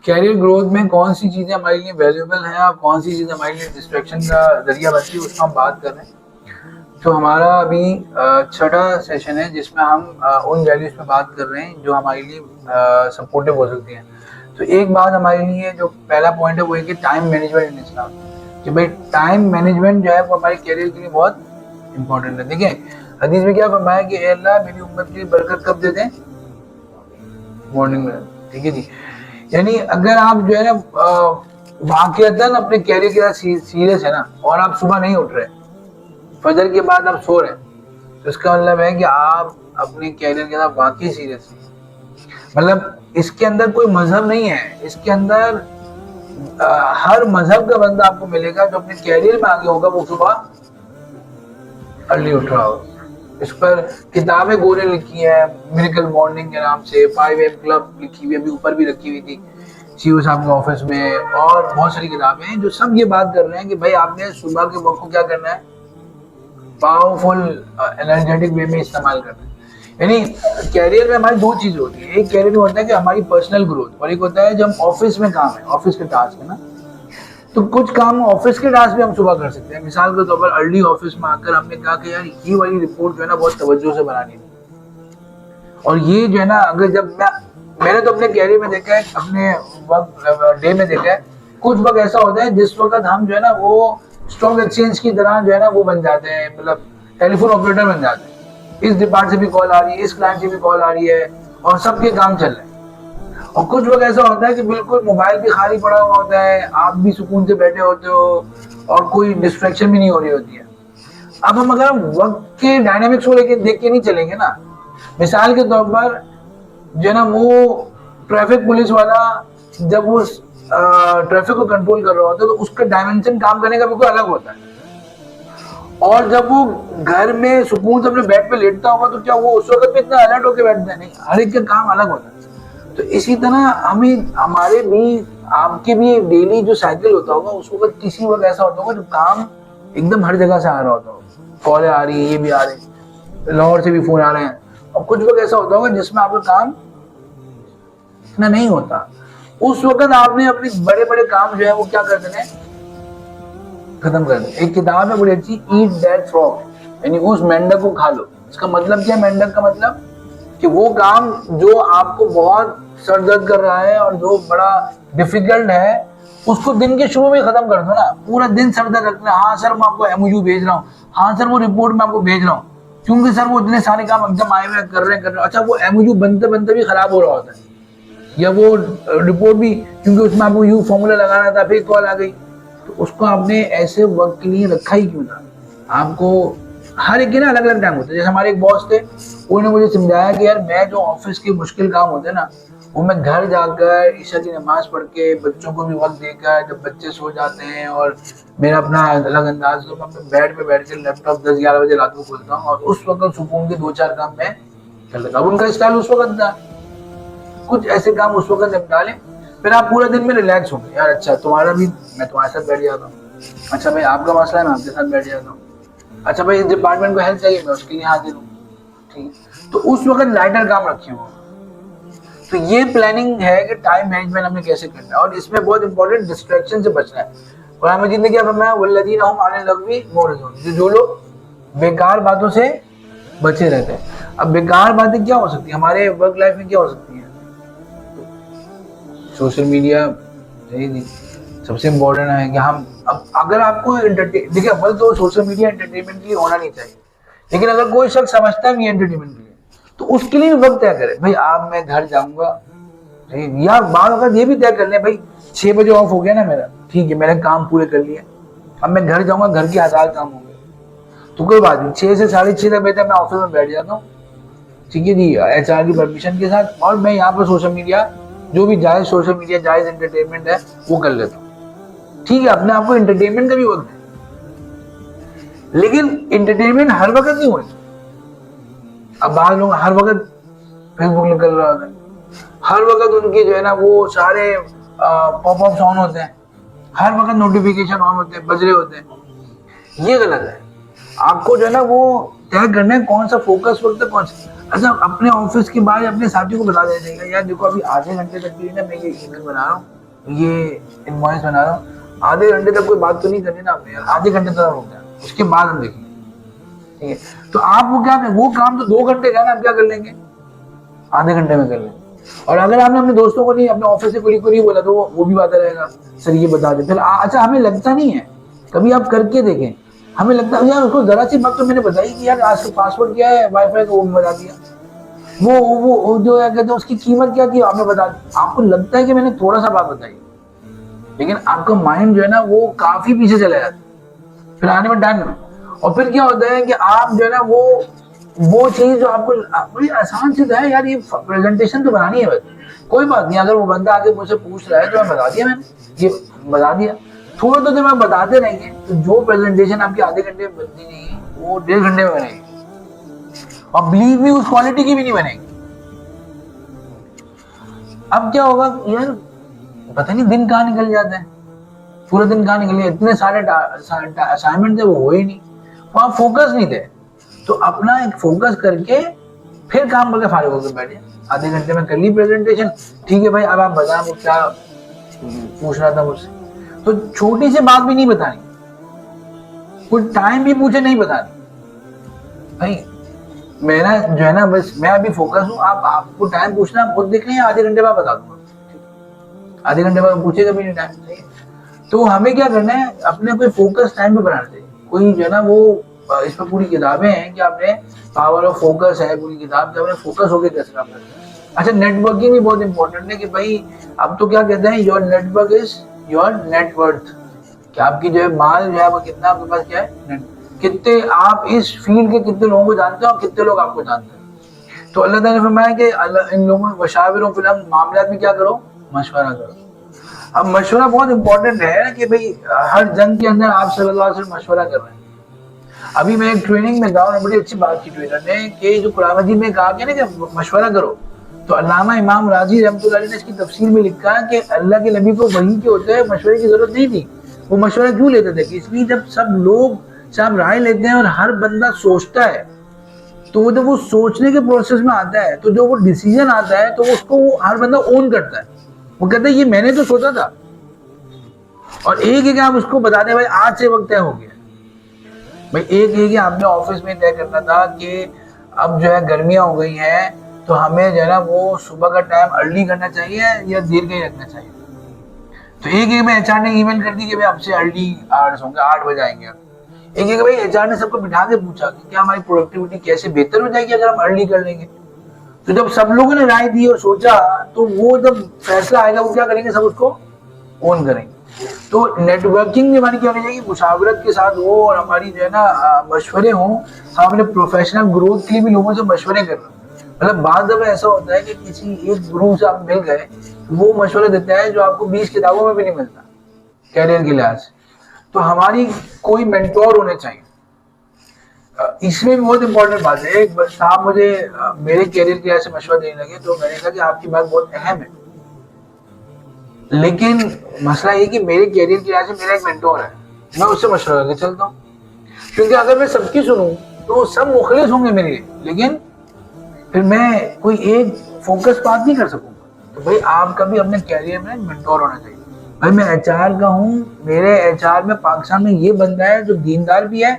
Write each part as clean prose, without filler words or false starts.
Career growth में कौन सी चीज़ें हमारे लिए वैल्यूएबल हैं और कौन सी चीज़ें हमारे लिए डिस्ट्रैक्शन का जरिया बनती है, उसका हम बात कर रहे हैं। तो हमारा अभी छठा सेशन है जिसमें हम उन वैल्यूज़ पे बात कर रहे हैं जो हमारे लिए सपोर्टिव हो सकती हैं। तो एक बात हमारे लिए जो पहला पॉइंट है वो है कि टाइम मैनेजमेंट इन इस्लाम, कि भाई टाइम मैनेजमेंट जो है वो हमारे कैरियर के लिए बहुत इंपॉर्टेंट है। देखिए हदीस में क्या फरमाया कि ए अल्लाह मेरी उम्मत की बरकत कब दे दें? मॉर्निंग में। ठीक है जी। यानी अगर आप जो है ना वाकईतन अपने कैरियर के साथ सीरियस है ना और आप सुबह नहीं उठ रहे, फजर के बाद आप सो रहे हैं, तो इसका मतलब है कि आप अपने कैरियर के साथ वाकई सीरियस हैं। मतलब इसके अंदर कोई मजहब नहीं है, इसके अंदर हर मजहब का बंदा आपको मिलेगा जो अपने कैरियर में आगे होगा, वो सुबह अर्ली उठ रहा होगा। इस पर किताबें गोरे लिखी है, मिरेकल मॉर्निंग के नाम से, 5 AM क्लब लिखी हुई, अभी ऊपर भी रखी हुई थी सीईओ साहब के ऑफिस में, और बहुत सारी किताबें हैं जो सब ये बात कर रहे हैं कि भाई आपने सुबह के वक्त को क्या करना है, पावरफुल एनर्जेटिक वे में इस्तेमाल करना है। यानी कैरियर में हमारी दो चीज होती है, एक कैरियर में होता है कि हमारी पर्सनल ग्रोथ, और एक होता है जब ऑफिस में काम है, ऑफिस के टास्क है ना। तो कुछ काम ऑफिस के टास्क भी हम सुबह कर सकते हैं। मिसाल के तौर पर अर्ली ऑफिस में आकर हमने कहा कि यार ये वाली रिपोर्ट जो है ना बहुत तवज्जो से बनानी है, और ये जो है ना अगर जब मैंने तो अपने कैरियर में देखा है, अपने वक्त डे में देखा है, कुछ वक्त ऐसा होता है जिस वक्त हम जो है ना वो स्टॉक एक्सचेंज की तरह जो है ना वो बन जाते हैं, मतलब टेलीफोन ऑपरेटर बन जाते हैं। इस डिपार्टमेंट से भी कॉल आ रही है, इस क्लाइंट से भी कॉल आ रही है, और सबके काम चल रहे हैं। और कुछ वक्त ऐसा होता है कि बिल्कुल मोबाइल भी खाली पड़ा हुआ होता है, आप भी सुकून से बैठे होते हो और कोई डिस्ट्रैक्शन भी नहीं हो रही होती है। अब हम अगर वक्त के डायनामिक्स को लेके देख के नहीं चलेंगे ना, मिसाल के तौर पर जो है ना वो ट्रैफिक पुलिस वाला जब वो ट्रैफिक को कंट्रोल कर रहा होता है तो उसका डायमेंशन काम करने का बिल्कुल अलग होता है, और जब वो घर में सुकून से अपने बेड पे लेटता होगा तो क्या वो उस वक्त भी इतना अलर्ट होकर बैठता है? नहीं, हर एक का काम अलग होता है। तो इसी तरह हमें हमारे भी आपके भी डेली जो साइकिल होता होगा उस वक्त किसी वक्त ऐसा होता होगा जो काम एकदम हर जगह से आ रहा होता होगा, कॉलें आ रही है, ये भी आ रही है, लाहौर से भी फोन आ रहे हैं, और कुछ वक्त ऐसा होता होगा जिसमें आपका काम इतना नहीं होता। उस वक्त आपने अपने बड़े बड़े काम जो है वो क्या कर देने, खत्म कर दे। एक किताब है बड़ी अच्छी, ईट दैट फ्रॉग, यानी उस मेंढक को खा लो। इसका मतलब क्या है? मेंढक का मतलब कि वो काम जो आपको बहुत सर दर्द कर रहा है और जो बड़ा डिफिकल्ट है उसको दिन के शुरू में खत्म कर दो ना। पूरा दिन सर दर्द रखना, हाँ सर मैं आपको एमओयू भेज रहा हूँ, हाँ सर वो रिपोर्ट मैं आपको भेज रहा हूँ, क्योंकि सर वो इतने सारे काम एकदम आए हुए कर रहे हैं। अच्छा वो एमओयू बनते बनते भी खराब हो रहा होता है, या वो रिपोर्ट भी क्योंकि उसमें आपको यू फॉर्मूला लगाना था, फिर कॉल आ गई, तो उसको आपने ऐसे वक्त के लिए रखा ही क्यों था? आपको हर एक के ना अलग अलग टाइम होते हैं। जैसे हमारे एक बॉस थे, उन्होंने मुझे समझाया कि यार मैं जो ऑफिस के मुश्किल काम होते हैं ना वो मैं घर जाकर ईशा की नमाज पढ़ के बच्चों को भी वक्त देकर, जब बच्चे सो जाते हैं और मेरा अपना अलग अंदाज, तो मैं अपने बेड पे बैठ कर लैपटॉप 10-11 बजे रात को खोलता हूँ और उस वक्त सुकून के 2-4 काम मैं कर लेता हूँ। उनका स्टाइल उस वक्त था, कुछ ऐसे काम उस वक्त निपटा लें, फिर आप पूरे दिन में रिलैक्स होंगे। यार अच्छा तुम्हारा भी, मैं तुम्हारे साथ बैठ जाता हूँ, अच्छा भाई आपका मसला है मैं आपके साथ बैठ जाता हूँ, अच्छा भाई इस डिपार्टमेंट को हेल्प चाहिए मैं उसके लिए हाजिर हूँ, ठीक है। तो उस वक्त लाइटर काम रखे हुए। तो ये प्लानिंग है कि टाइम मैनेजमेंट हमें कैसे करना है, और इसमें बहुत इंपॉर्टेंट डिस्ट्रैक्शन से बचना है। कुरान मजीद ने क्या फरमाया, वल्लज़ीना हुम अनिल लग़वी मुअरिज़ून, जो लोग बेकार बातों से बचे रहते हैं। अब बेकार बातें क्या हो सकती है हमारे वर्क लाइफ में? क्या हो सकती है? सोशल मीडिया सबसे इम्पोर्टेंट है कि हम, अब अगर आपको देखिए अव्वल तो सोशल मीडिया एंटरटेनमेंट के लिए होना नहीं चाहिए, लेकिन अगर कोई शख्स समझता है एंटरटेनमेंट के लिए तो उसके लिए वक्त तय करे। भाई आप मैं घर जाऊंगा, या बार वक्त ये भी तय कर ले भाई 6 बजे ऑफ हो गया ना मेरा, ठीक है मैंने काम पूरे कर लिए, अब मैं घर जाऊंगा, घर के 1000 काम होंगे, तो कोई बात नहीं 6 से 6:30 बजे तक मैं ऑफिस में बैठ जाता हूँ, ठीक है जी, HR की परमिशन के साथ, और मैं यहाँ पर सोशल मीडिया जो भी जायज सोशल मीडिया जायज एंटरटेनमेंट है वो कर लेता हूँ, ठीक है। अपने आपको एंटरटेनमेंट का भी वक्त है, लेकिन एंटरटेनमेंट हर वक्त नहीं होती। अब बाहर लोग हर वक्त फेसबुक निकल रहा होता है, हर वक्त उनके जो है ना वो सारे पॉपअप्स ऑन होते हैं, हर वक्त नोटिफिकेशन ऑन होते हैं, बज रहे होते हैं। ये गलत है। आपको जो है ना वो तय करना है कौन सा फोकस वक्त है, कौन सा। अच्छा अपने ऑफिस के बाद अपने साथियों को बता देना चाहिए, यार देखो अभी आधे घंटे तक के लिए ना मैं ये ईमेल बना रहा हूँ, ये इनवॉइस बना रहा हूँ, आधे घंटे तक कोई बात तो नहीं करनी ना आपने यार, आधे घंटे तक हो गया, उसके बाद हम देखेंगे, ठीक है। तो आप वो क्या, वो काम तो 2 घंटे का है ना, आप क्या कर लेंगे, आधे घंटे में कर लेंगे। और अगर आपने अपने दोस्तों को नहीं, अपने ऑफिस से कोई को नहीं बोला, तो वो भी आता रहेगा, सर ये बता दे फिर। अच्छा हमें लगता नहीं है, कभी आप करके देखें, हमें लगता है यार उसको जरा सी बात तो मैंने बताई कि यार आज का पासवर्ड क्या है वाईफाई का, वो बता दिया, वो जो है कहते हैं उसकी कीमत क्या थी आपने बता दी। आपको लगता है कि मैंने थोड़ा सा बात बताई, लेकिन आपका माइंड जो है ना वो काफी पीछे चला जाता है, फिर आने में टाइम में। और फिर क्या होता है कि आप जो है ना वो चीज जो आपको बड़ी आसान सी है यार, ये प्रेजेंटेशन तो बनानी है, बस कोई बात नहीं, अगर वो बंदा आगे मुझसे पूछ रहा है तो मैं बता दिया, मैंने ये बता दिया। थोड़ा तो जब आप बताते रहेंगे तो जो प्रेजेंटेशन आपकी आधे घंटे में बनती नहीं है वो 1.5 घंटे में बनेगी, और बिलीव मी उस क्वालिटी की भी नहीं बनेगी। अब क्या होगा यार, पता नहीं दिन कहाँ निकल जाता है, पूरा दिन कहाँ निकल गया, इतने सारे असाइनमेंट थे वो हो ही नहीं, वहां फोकस नहीं थे। तो अपना एक फोकस करके फिर काम करके फारिग होकर बैठे, आधे घंटे में कर ली प्रेजेंटेशन, ठीक है भाई अब आप बता वो क्या पूछ रहा था मुझसे। तो छोटी सी बात भी नहीं बतानी, कुछ टाइम भी पूछे नहीं बतानी भाई, मेरा जो है ना बस मैं अभी फोकस हूँ, आपको टाइम पूछना आप खुद देख लें, आधे घंटे बाद बता दूंगा, आधे घंटे बाद पूछेगा भी नहीं टाइम। तो हमें क्या करना है, अपने कोई फोकस टाइम पे बनाना चाहिए। कोई जो है ना वो इस पर पूरी किताबें हैं कि आपने पावर ऑफ फोकस है पूरी किताब कि आपने फोकस होकर कैसे काम करना है। अच्छा नेटवर्किंग भी बहुत इंपॉर्टेंट है कि भाई अब तो क्या कहते हैं, your network is your net worth, कि आपकी जो है माल जो है वो कितना आपके पास क्या है, कितने आप इस फील्ड के कितने लोगों को जानते हो और कितने लोग आपको जानते हैं। तो अल्लाह ताला ने फरमाया कि इन लोगों वशाविरुम फिल अम्र, मामलात में क्या करो, मशवरा करो। अब मशवरा बहुत इंपॉर्टेंट है कि भाई हर जंग के अंदर आप सल्लल्लाहु अलैहि वसल्लम मशवरा कर रहे हैं। अभी मैं एक ट्रेनिंग में गया, बड़ी अच्छी बात की ट्रेनर ने कि जो कुरान मजीद में कहा गया ना कि मशवरा करो, तो अल्लामा इमाम राजी रहमतुल्लाह अलैह ने इसकी तफसीर में लिखा कि अल्लाह के नबी को वही के होते हैं मशवरे की जरूरत नहीं थी। वो मशवरा क्यों लेते थे कि इसलिए जब सब लोग सब राय लेते हैं और हर बंदा सोचता है, तो वो जब वो सोचने के प्रोसेस में आता है तो जो वो डिसीजन आता है तो उसको वो हर बंदा ओन करता है, वो कहता है ये मैंने तो सोचा था। और एक एक आप उसको बता दें भाई आज से वक्त तय हो गया भाई, एक आपने ऑफिस में तय करना था कि अब जो है गर्मियां हो गई हैं तो हमें जो है ना वो सुबह का टाइम अर्ली करना चाहिए या देर का ही रखना चाहिए। तो एक में एचआर ने ईमेल कर दी कि भाई हमसे अर्ली आवर्स होंगे, 8 बजे आएंगे। एक भाई एचआर ने सबको बिठा के पूछा कि क्या हमारी प्रोडक्टिविटी कैसे बेहतर हो जाएगी अगर हम अर्ली कर लेंगे। तो जब सब लोगों ने राय दी और सोचा तो वो जब फैसला आएगा वो क्या करेंगे, सब उसको ओन करेंगे। तो नेटवर्किंग भी हमारी क्या होनी चाहिए, मुशावरत के साथ हो और हमारी जो है ना मशवरे हों, हम अपने प्रोफेशनल ग्रोथ के लिए भी लोगों से मशवरे कर रहे हैं। मतलब बाद में ऐसा होता है कि किसी एक गुरु से आप मिल गए, वो मशवरा देता है जो आपको 20 किताबों में भी नहीं मिलता कैरियर के लिहाज से। तो हमारी कोई मेंटोर होने चाहिए। इसमें भी बहुत इंपॉर्टेंट बात है, एक साहब मुझे मेरे कैरियर के लिहाज से मशवरा देने लगे, तो मैंने कहा कि आपकी बात बहुत अहम है, लेकिन मसला ये कि मेरे कैरियर के लिहाज से मेरा एक मेंटोर है, मैं उससे मशवरा करके चलता हूँ। क्योंकि अगर मैं सबकी सुनूं तो सब मुखलिस होंगे मेरे लिए, लेकिन फिर मैं कोई एक फोकस बात नहीं कर सकूंगा। तो भाई आपका भी अपने कैरियर में मेंटोर होना चाहिए। भाई मैं एचआर का हूँ, मेरे एचआर में पाकिस्तान में ये बंदा है जो दीनदार भी है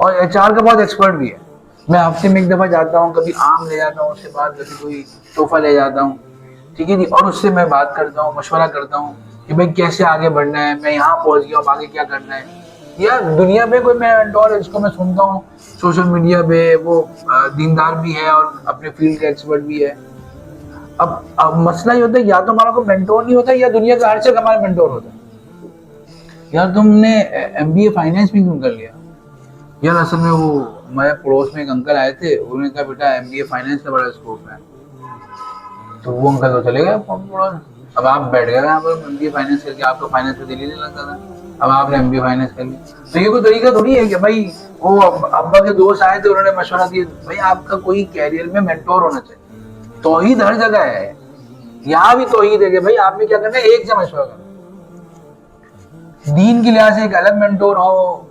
और एचआर का बहुत एक्सपर्ट भी है। मैं हफ्ते में एक दफा जाता हूँ, कभी आम ले जाता हूँ, उसके बाद कभी कोई तोहफा ले जाता हूँ, ठीक है जी, और उससे मैं बात करता हूँ, मशवरा करता हूँ कि भाई कैसे आगे बढ़ना है, मैं यहाँ पहुंच गया हूँ, आगे क्या करना है। या दुनिया में कोई मैं मेंटोर है जिसको मैं सुनता हूँ सोशल मीडिया पे, वो दीनदार भी है और अपने फील्ड का एक्सपर्ट भी है। अब मसला ये होता है या तो हमारा कोई मेंटोर नहीं होता या दुनिया का हर जगह हमारा मेंटोर होता है। यार तुमने एमबीए फाइनेंस में क्यों कर लिया? यार असल में वो हमारे पड़ोस में एक अंकल आए थे, उन्होंने कहा बेटा एमबीए फाइनेंस का बड़ा स्कोप है, तो वो अंकल तो चले गए पड़ोस। अब आप बैठ गए यहाँ पर एमबीए फाइनेंस करके, आपका फाइनेंस का दिल ही नहीं लगता था, अब आपने एमबीए फाइनेंस कर लिया। तो ये कोई तरीका थोड़ी है कि भाई वो अब्बा के दोस्त आए थे उन्होंने मशवरा दिया। भाई आपका कोई कैरियर में मेंटोर होना चाहिए। तौहीद हर जगह है, यहाँ भी तौहीद है कि भाई आपने क्या करना है, एक से मशवरा करना। दीन के लिहाज से एक अलग मेंटोर हो,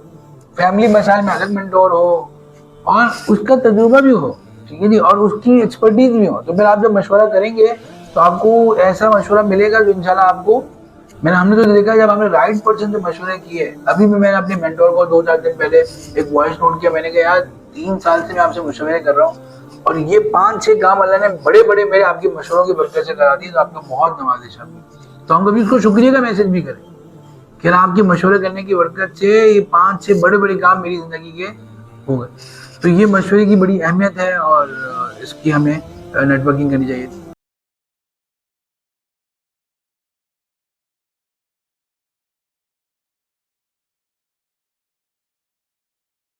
फैमिली मसाइल में अलग मेंटोर हो और उसका तजुर्बा भी हो, ठीक है जी, और उसकी एक्सपर्टीज भी हो। तो फिर आप जब मशवरा करेंगे तो आपको ऐसा मशवरा मिलेगा जो इंशाल्लाह आपको हमने तो देखा जब हमने राइट पर्सन से मशवरे किए। अभी भी मैंने अपने मेंटोर को 2-4 दिन पहले एक वॉइस नोट किया, मैंने कहा यार 3 साल से मैं आपसे मशवरे कर रहा हूँ और ये 5-6 काम अल्लाह ने बड़े बड़े मेरे आपके मशवरों की बरकत से करा दिए, तो आपका बहुत नवाजिश है। तो हम कभी उसको शुक्रिया का मैसेज भी करें कि आपके मशवरे करने की बरकत से ये 5-6 बड़े बड़े काम मेरी जिंदगी के हो गए। तो ये मशवरे की बड़ी अहमियत है और इसकी हमें नेटवर्किंग करनी चाहिए।